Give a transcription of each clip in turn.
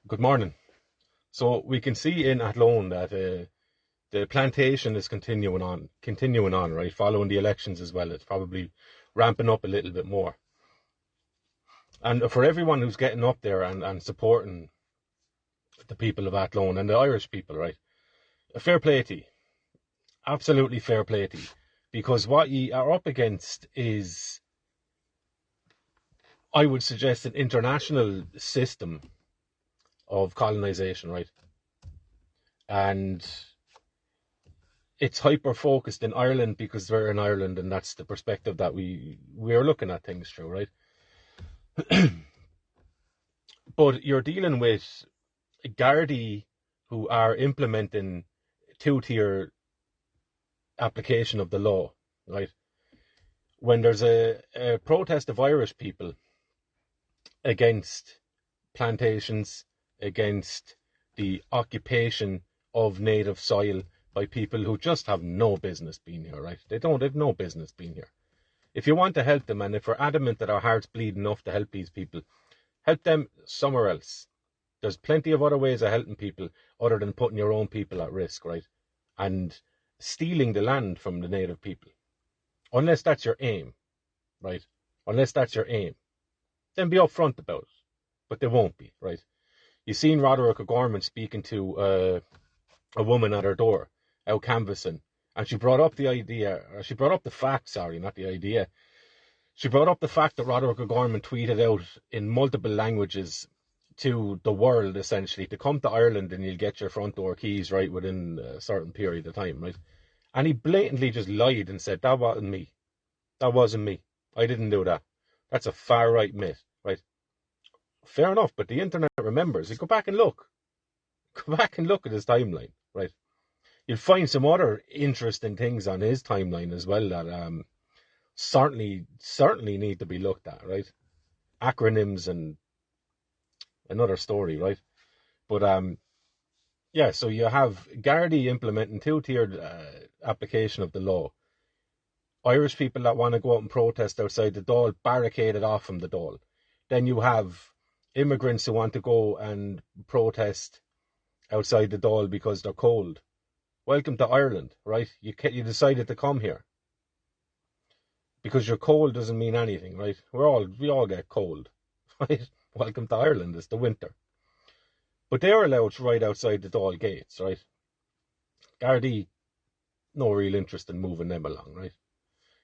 Good morning. So we can see in Athlone that the plantation is continuing on, right? Following the elections as well, it's probably ramping up a little bit more. And for everyone who's getting up there and supporting the people of Athlone and the Irish people, right? Fair play to you, absolutely fair play to you, because what you are up against is, I would suggest, an international system of colonization, right? And it's hyper focused in Ireland because we're in Ireland, and that's the perspective that we are looking at things through, right? But you're dealing with Gardaí who are implementing two-tier application of the law, right? When there's a protest of Irish people against plantations, against the occupation of native soil by people who just have no business being here, right? They have no business being here. If you want to help them, and if we're adamant that our hearts bleed enough to help these people, help them somewhere else. There's plenty of other ways of helping people other than putting your own people at risk, right? And stealing the land from the native people. Unless that's your aim, right? Unless that's your aim. Then be upfront about it. But they won't be, right? You've seen Roderick O'Gorman speaking to a woman at her door, out canvassing, and she brought up the fact that Roderick O'Gorman tweeted out in multiple languages to the world, essentially, to come to Ireland and you'll get your front door keys right within a certain period of time, right? And he blatantly just lied and said, that wasn't me. That wasn't me. I didn't do that. That's a far right myth, right? Fair enough, but the internet remembers. You go back and look. Go back and look at his timeline, right? You'll find some other interesting things on his timeline as well that certainly need to be looked at, right? Acronyms and another story, right? But yeah, so you have Gardaí implementing two-tiered application of the law. Irish people that want to go out and protest outside the Dáil barricaded off from the Dáil. Then you have immigrants who want to go and protest outside the Dáil because they're cold. Welcome to Ireland, right? You decided to come here. Because you're cold doesn't mean anything, right? We all get cold, right? Welcome to Ireland, it's the winter. But they're allowed right outside the Dáil gates, right? Gardaí, no real interest in moving them along, right?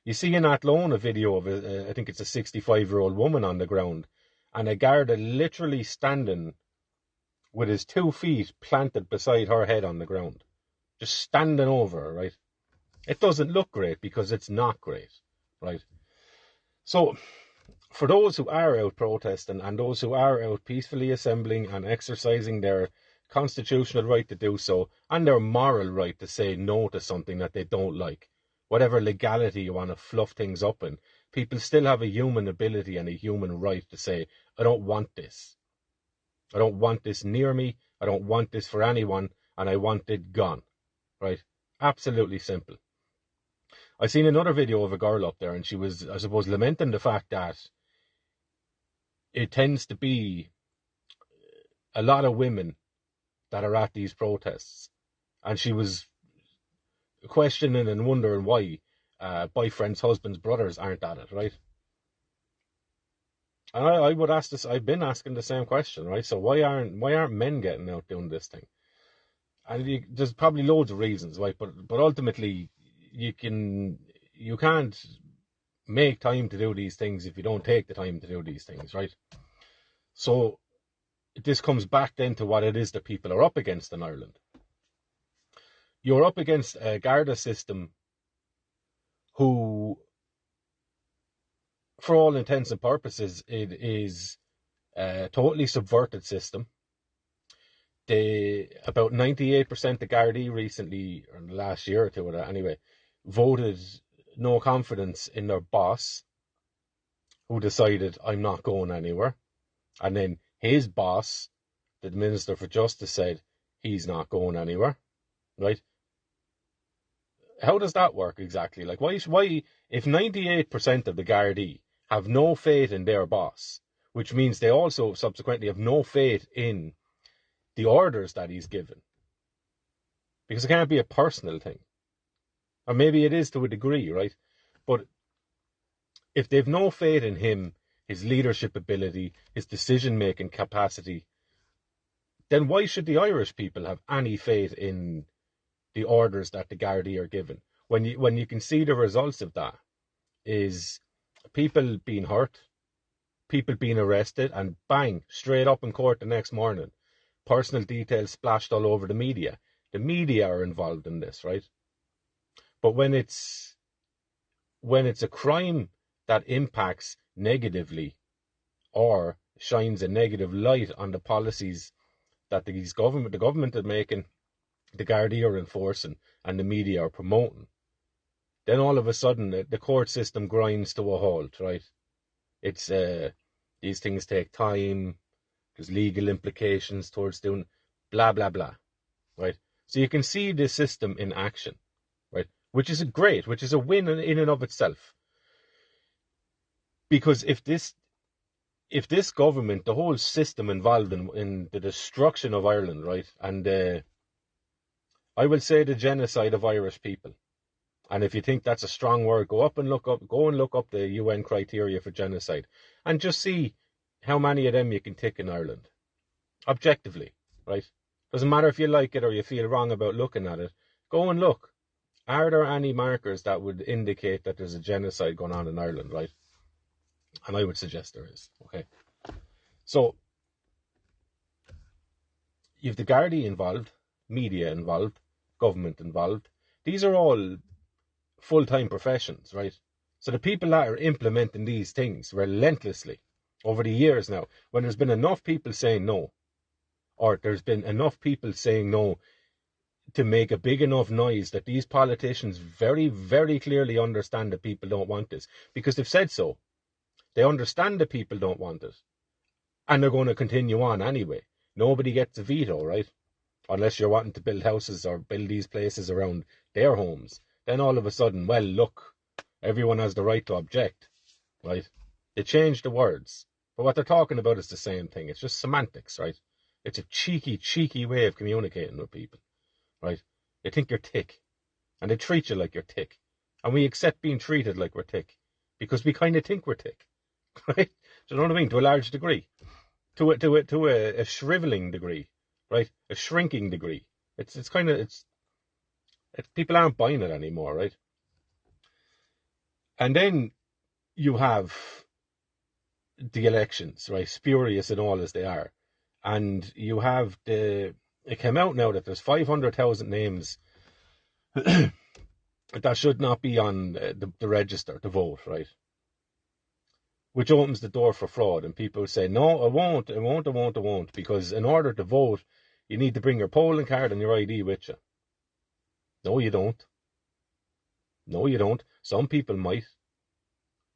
You see in Athlone a video of, I think it's a 65-year-old woman on the ground, and a Garda literally standing with his 2 feet planted beside her head on the ground. Just standing over her, right? It doesn't look great because it's not great, right? So, for those who are out protesting and those who are out peacefully assembling and exercising their constitutional right to do so and their moral right to say no to something that they don't like, whatever legality you want to fluff things up in, people still have a human ability and a human right to say, I don't want this. I don't want this near me. I don't want this for anyone, and I want it gone, right? Absolutely simple. I seen another video of a girl up there, and she was, I suppose, lamenting the fact that it tends to be a lot of women that are at these protests. And she was questioning and wondering why boyfriends, husbands, brothers aren't at it, right? And I would ask this, I've been asking the same question, right? So why aren't men getting out doing this thing? And there's probably loads of reasons, right? But ultimately, you can't make time to do these things if you don't take the time to do these things, right? So this comes back then to what it is that people are up against in Ireland. You're up against a Garda system who, for all intents and purposes, it is a totally subverted system. About 98% of Gardaí recently, or the last year or two, anyway, voted no confidence in their boss, who decided, I'm not going anywhere. And then his boss, the Minister for Justice, said he's not going anywhere, right? How does that work exactly? Like, why if 98% of the Gardaí have no faith in their boss, which means they also subsequently have no faith in the orders that he's given. Because it can't be a personal thing. Or maybe it is to a degree, right? But if they've no faith in him, his leadership ability, his decision-making capacity, then why should the Irish people have any faith in the orders that the Gardaí are given? When you can see the results of that is people being hurt, people being arrested, and bang, straight up in court the next morning. Personal details splashed all over the media. The media are involved in this, right? But when it's a crime that impacts negatively or shines a negative light on the policies that the government are making, the Gardaí are enforcing, and the media are promoting, then all of a sudden the court system grinds to a halt, right? It's these things take time. There's legal implications towards doing blah blah blah, right? So you can see this system in action, right? Which is a win in and of itself. Because if this government, the whole system involved in the destruction of Ireland, right, and I will say the genocide of Irish people, and if you think that's a strong word, go and look up the UN criteria for genocide, and just see how many of them you can tick in Ireland, objectively, right? Doesn't matter if you like it or you feel wrong about looking at it. Go and look. Are there any markers that would indicate that there's a genocide going on in Ireland, right? And I would suggest there is, okay? So, you've the Gardaí involved, media involved, government involved. These are all full-time professions, right? So the people that are implementing these things relentlessly over the years now, when there's been enough people saying no, or there's been enough people saying no to make a big enough noise that these politicians very, very clearly understand that people don't want this, because they've said so. They understand that people don't want it, and they're going to continue on anyway. Nobody gets a veto, right? Unless you're wanting to build houses or build these places around their homes. Then all of a sudden, well, look, everyone has the right to object, right? They change the words, but what they're talking about is the same thing. It's just semantics, right? It's a cheeky way of communicating with people, right? They think you're tick, and they treat you like you're tick, and we accept being treated like we're tick because we kind of think we're tick, right? Do you know what I mean? To a large degree, to a shriveling degree, right? A shrinking degree. It's people aren't buying it anymore, right? And then you have the elections, right? Spurious and all as they are. And you have it came out now that there's 500,000 names that should not be on the register to vote, right? Which opens the door for fraud. And people say, no, I won't. Because in order to vote, you need to bring your polling card and your ID with you. No, you don't. No, you don't. Some people might.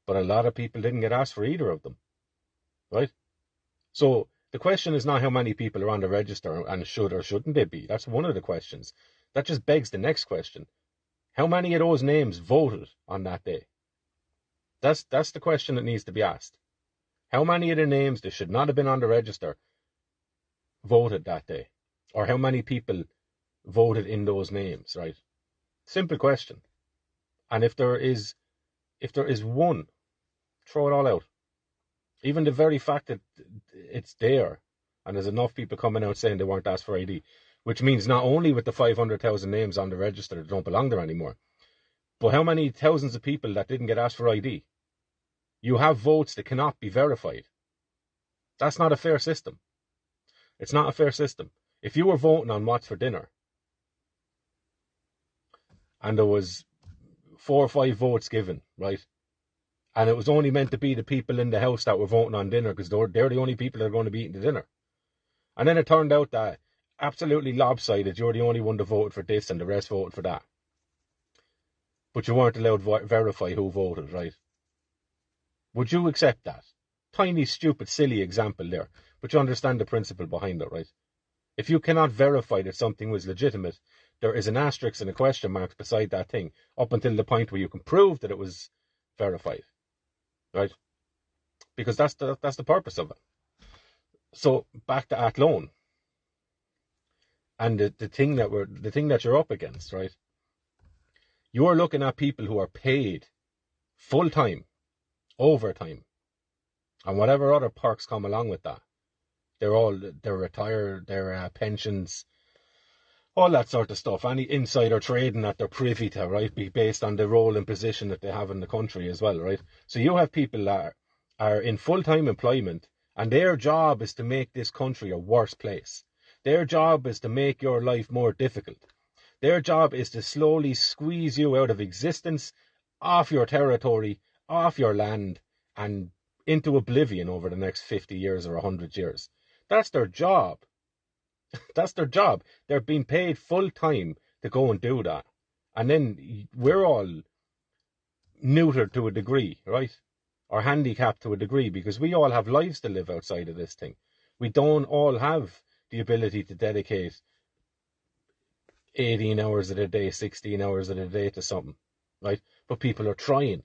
But a lot of people didn't get asked for either of them, right? So the question is not how many people are on the register and should or shouldn't they be. That's one of the questions. That just begs the next question. How many of those names voted on that day? That's the question that needs to be asked. How many of the names that should not have been on the register voted that day? Or how many people voted in those names, right? Simple question. And if there is one, throw it all out. Even the very fact that it's there and there's enough people coming out saying they weren't asked for ID, which means not only with the 500,000 names on the register that don't belong there anymore, but how many thousands of people that didn't get asked for ID? You have votes that cannot be verified. That's not a fair system. It's not a fair system. If you were voting on what's for dinner and there was 4 or 5 votes given, right? And it was only meant to be the people in the house that were voting on dinner because they're the only people that are going to be eating the dinner. And then it turned out that absolutely lopsided, you're the only one that voted for this and the rest voted for that. But you weren't allowed to verify who voted, right? Would you accept that? Tiny, stupid, silly example there. But you understand the principle behind it, right? If you cannot verify that something was legitimate, there is an asterisk and a question mark beside that thing up until the point where you can prove that it was verified. Right? Because that's the purpose of it. So back to Athlone. And the thing that you're up against, right? You're looking at people who are paid full time, overtime, and whatever other perks come along with that. They're retired, their pensions, all that sort of stuff. Any insider trading that they're privy to, right? Be based on the role and position that they have in the country as well, right? So you have people that are in full-time employment, and their job is to make this country a worse place. Their job is to make your life more difficult. Their job is to slowly squeeze you out of existence, off your territory, off your land, and into oblivion over the next 50 years or 100 years. That's their job. That's their job. They're being paid full time to go and do that. And then we're all neutered to a degree, right? Or handicapped to a degree, because we all have lives to live outside of this thing. We don't all have the ability to dedicate 18 hours of the day, 16 hours of the day to something, right? But people are trying,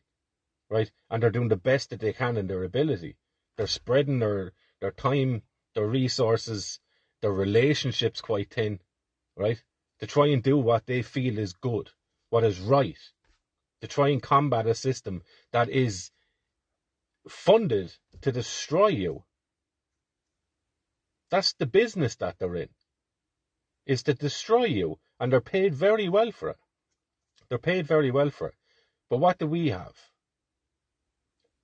right? And they're doing the best that they can in their ability. They're spreading their time, their resources, their relationships quite thin, right? To try and do what they feel is good, what is right. To try and combat a system that is funded to destroy you. That's the business that they're in, is to destroy you, and they're paid very well for it. They're paid very well for it. But what do we have?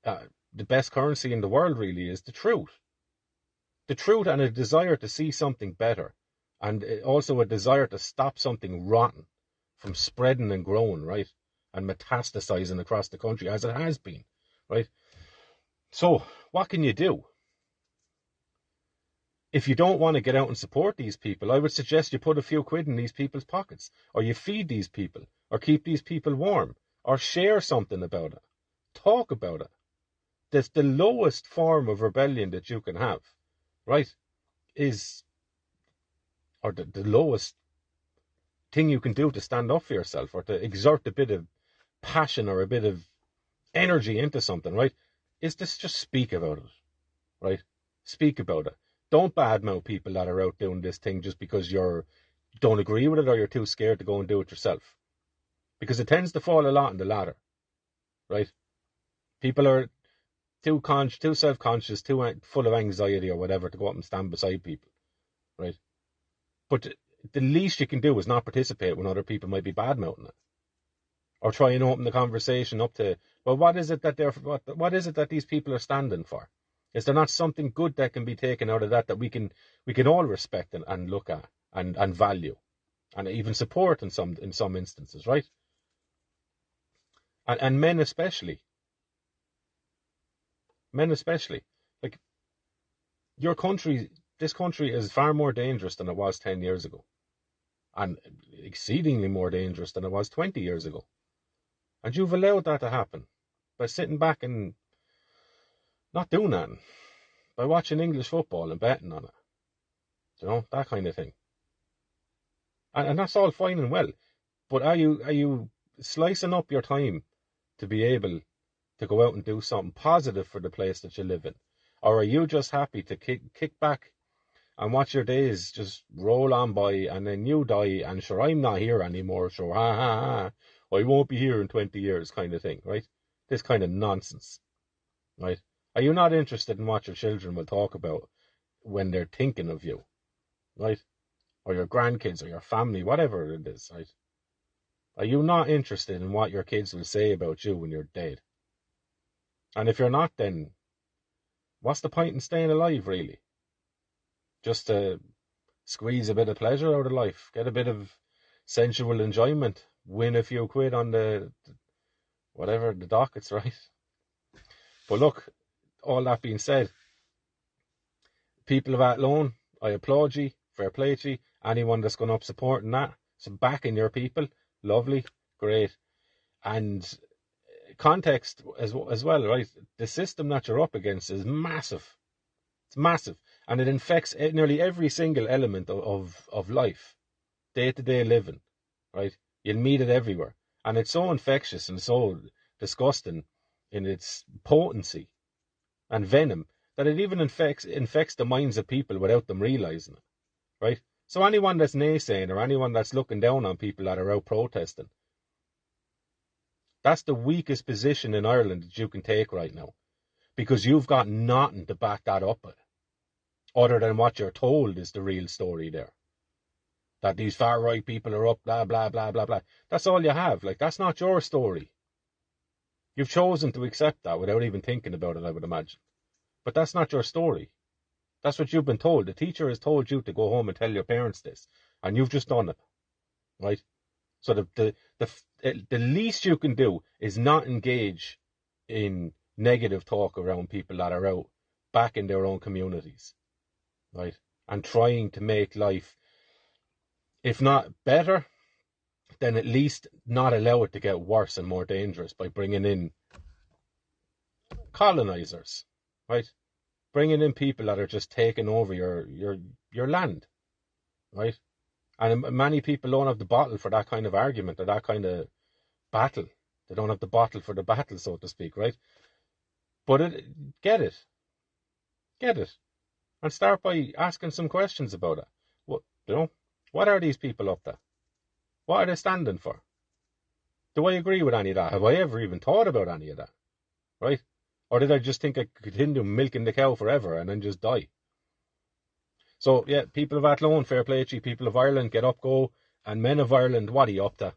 The best currency in the world really is the truth. The truth, and a desire to see something better, and also a desire to stop something rotten from spreading and growing, right? And metastasizing across the country, as it has been, right? So, what can you do? If you don't want to get out and support these people, I would suggest you put a few quid in these people's pockets, or you feed these people, or keep these people warm, or share something about it. Talk about it. That's the lowest form of rebellion that you can have, right? Or the lowest thing you can do to stand up for yourself, or to exert a bit of passion or a bit of energy into something, right? Is this just speak about it, right? Speak about it. Don't badmouth people that are out doing this thing just because you don't agree with it, or you're too scared to go and do it yourself. Because it tends to fall a lot in the latter, right? People are too self-conscious, too full of anxiety or whatever to go up and stand beside people, right? But the least you can do is not participate when other people might be bad-mouthing it, or try and open the conversation up to, well, what is it that these people are standing for? Is there not something good that can be taken out of that we can all respect and look at and value, and even support in some instances, right? And men especially, like, this country is far more dangerous than it was 10 years ago, and exceedingly more dangerous than it was 20 years ago. And you've allowed that to happen by sitting back and not doing nothing, by watching English football and betting on it, that kind of thing. And that's all fine and well, but are you slicing up your time to be able to go out and do something positive for the place that you live in? Or are you just happy to kick back and watch your days just roll on by, and then you die, and sure, I'm not here anymore, sure, ha ha ha, I won't be here in 20 years kind of thing, right? This kind of nonsense, right? Are you not interested in what your children will talk about when they're thinking of you, right? Or your grandkids, or your family, whatever it is, right? Are you not interested in what your kids will say about you when you're dead? And if you're not, then what's the point in staying alive, really? Just to squeeze a bit of pleasure out of life, get a bit of sensual enjoyment, win a few quid on the dockets, right? But look, all that being said, people of Athlone, I applaud you, fair play to you. Anyone that's gone up supporting that, so backing your people, lovely, great. And context as well, right? The system that you're up against is massive. It's massive, and it infects nearly every single element of life, day-to-day living, right? You'll meet it everywhere, and it's so infectious and so disgusting in its potency and venom that it even infects the minds of people without them realizing it, right? So anyone that's naysaying or anyone that's looking down on people that are out protesting, that's the weakest position in Ireland that you can take right now, because you've got nothing to back that up with, other than what you're told is the real story there. That these far right people are up, blah, blah, blah, blah, blah. That's all you have. Like, that's not your story. You've chosen to accept that without even thinking about it, I would imagine. But that's not your story. That's what you've been told. The teacher has told you to go home and tell your parents this, and you've just done it, right? So the least you can do is not engage in negative talk around people that are out back in their own communities, right? And trying to make life, if not better, then at least not allow it to get worse and more dangerous by bringing in colonizers, right? Bringing in people that are just taking over your land, right? And many people don't have the bottle for that kind of argument or that kind of battle. They don't have the bottle for the battle, so to speak, right? But get it, and start by asking some questions about it. What are these people up to? What are they standing for? Do I agree with any of that? Have I ever even thought about any of that? Right? Or did I just think I could continue milking the cow forever and then just die? So, yeah, people of Athlone, fair play to you. People of Ireland, get up, go. And men of Ireland, what are you up to?